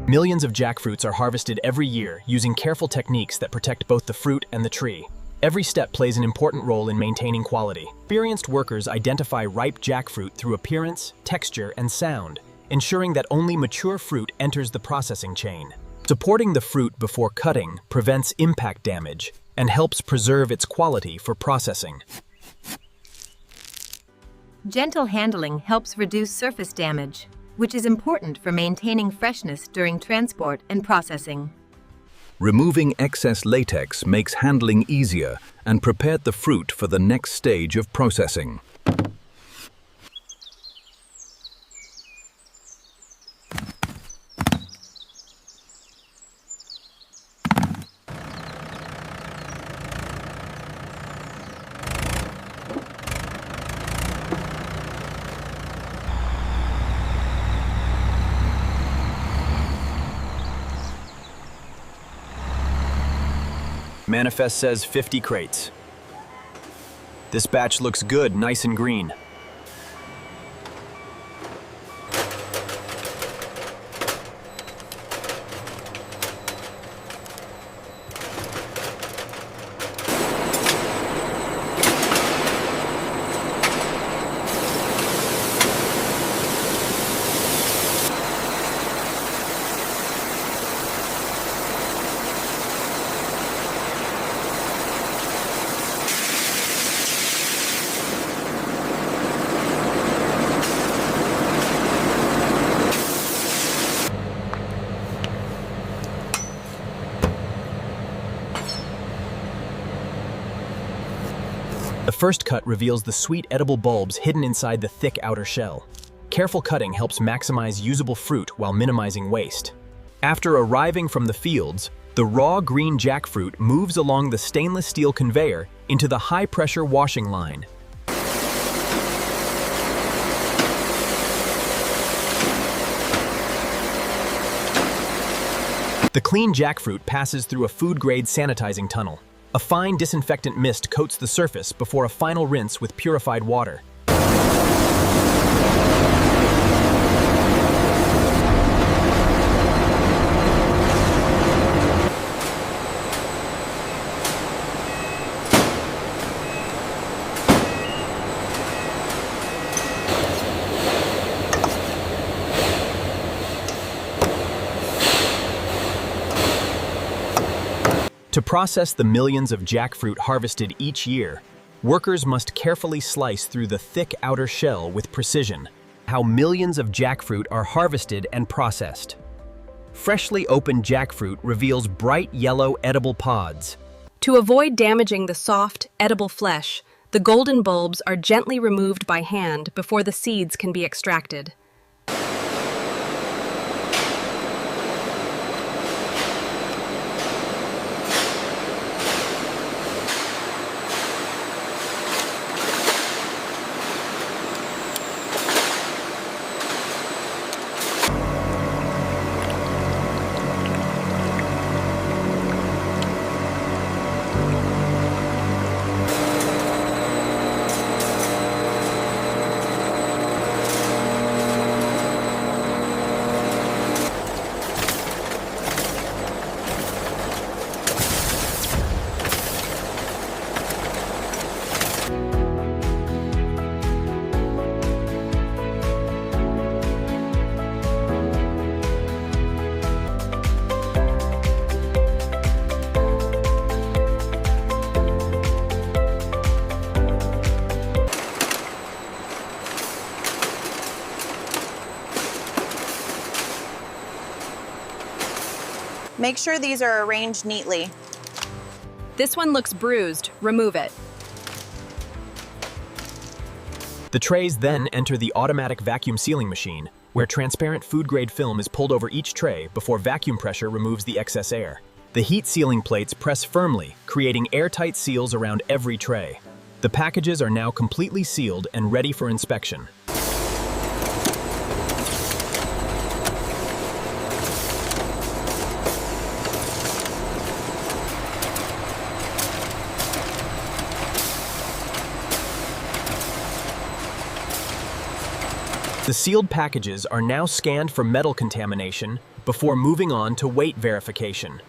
Millions of jackfruits are harvested every year using careful techniques that protect both the fruit and the tree. Every step plays an important role in maintaining quality. Experienced workers identify ripe jackfruit through appearance, texture, and sound, ensuring that only mature fruit enters the processing chain. Supporting the fruit before cutting prevents impact damage and helps preserve its quality for processing. Gentle handling helps reduce surface damage, which is important for maintaining freshness during transport and processing. Removing excess latex makes handling easier and prepared the fruit for the next stage of processing. Manifest says 50 crates. This batch looks good, nice and green. The first cut reveals the sweet edible bulbs hidden inside the thick outer shell. Careful cutting helps maximize usable fruit while minimizing waste. After arriving from the fields, the raw green jackfruit moves along the stainless steel conveyor into the high-pressure washing line. The clean jackfruit passes through a food-grade sanitizing tunnel. A fine disinfectant mist coats the surface before a final rinse with purified water. To process the millions of jackfruit harvested each year, workers must carefully slice through the thick outer shell with precision. How millions of jackfruit are harvested and processed. Freshly opened jackfruit reveals bright yellow edible pods. To avoid damaging the soft, edible flesh, the golden bulbs are gently removed by hand before the seeds can be extracted. Make sure these are arranged neatly. This one looks bruised. Remove it. The trays then enter the automatic vacuum sealing machine, where transparent food-grade film is pulled over each tray before vacuum pressure removes the excess air. The heat sealing plates press firmly, creating airtight seals around every tray. The packages are now completely sealed and ready for inspection. The sealed packages are now scanned for metal contamination before moving on to weight verification.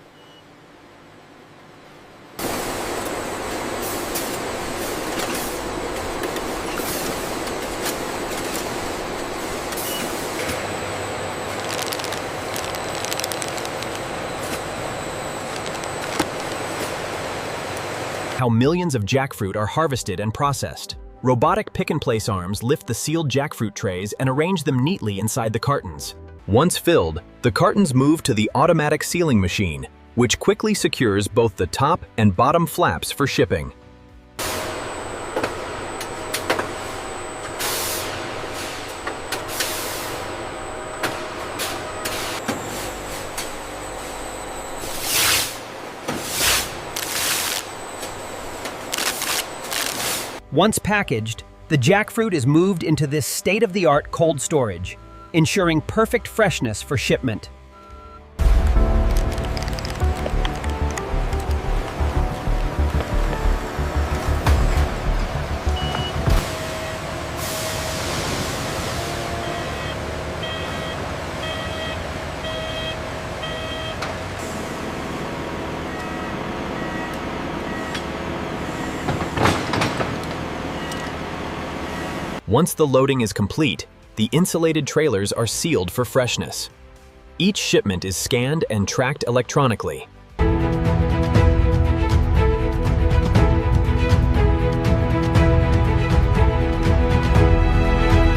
How millions of jackfruit are harvested and processed. Robotic pick-and-place arms lift the sealed jackfruit trays and arrange them neatly inside the cartons. Once filled, the cartons move to the automatic sealing machine, which quickly secures both the top and bottom flaps for shipping. Once packaged, the jackfruit is moved into this state-of-the-art cold storage, ensuring perfect freshness for shipment. Once the loading is complete, the insulated trailers are sealed for freshness. Each shipment is scanned and tracked electronically.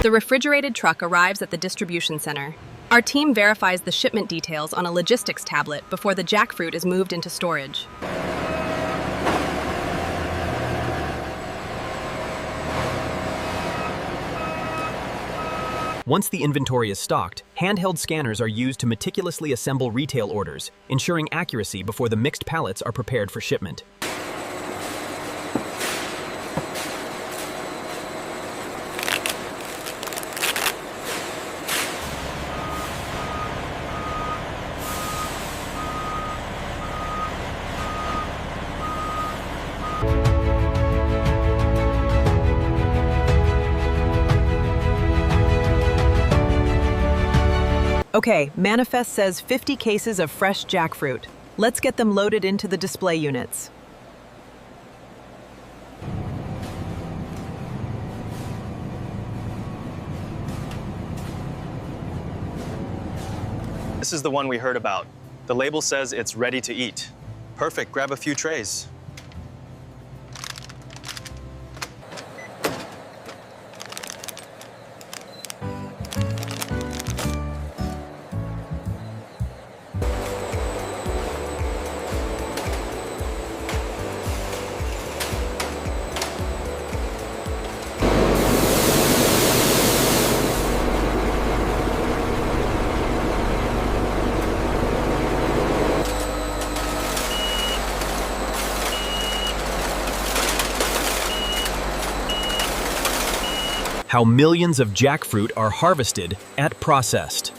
The refrigerated truck arrives at the distribution center. Our team verifies the shipment details on a logistics tablet before the jackfruit is moved into storage. Once the inventory is stocked, handheld scanners are used to meticulously assemble retail orders, ensuring accuracy before the mixed pallets are prepared for shipment. Okay, manifest says 50 cases of fresh jackfruit. Let's get them loaded into the display units. This is the one we heard about. The label says it's ready to eat. Perfect, grab a few trays. How millions of jackfruit are harvested and processed.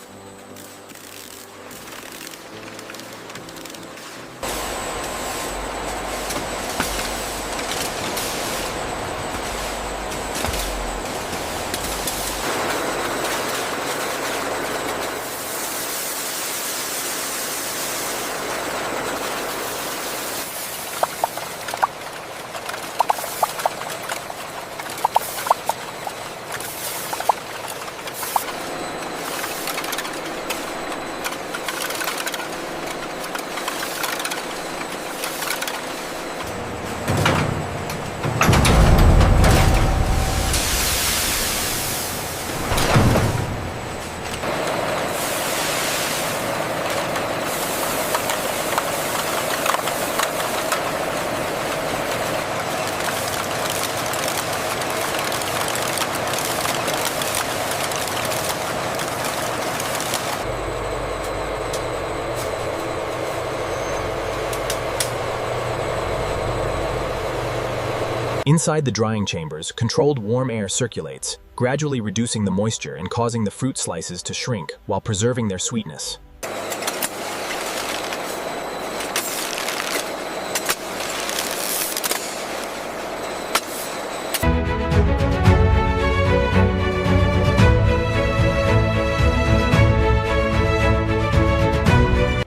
Inside the drying chambers, controlled warm air circulates, gradually reducing the moisture and causing the fruit slices to shrink while preserving their sweetness.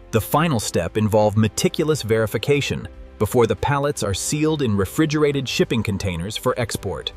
The final step involves meticulous verification before the pallets are sealed in refrigerated shipping containers for export.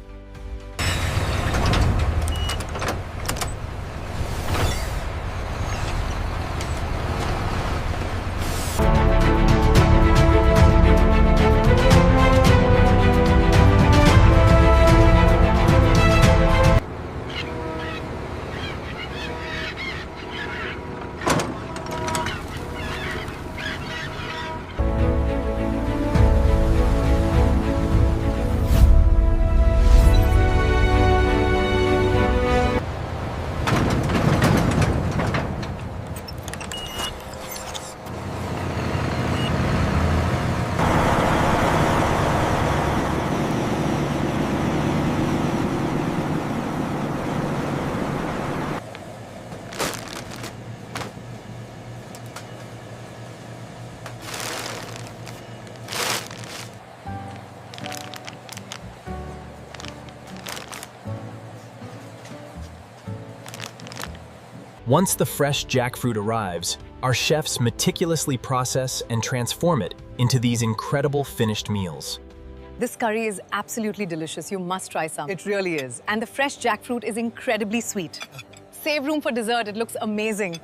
Once the fresh jackfruit arrives, our chefs meticulously process and transform it into these incredible finished meals. This curry is absolutely delicious. You must try some. It really is. And the fresh jackfruit is incredibly sweet. Save room for dessert. It looks amazing.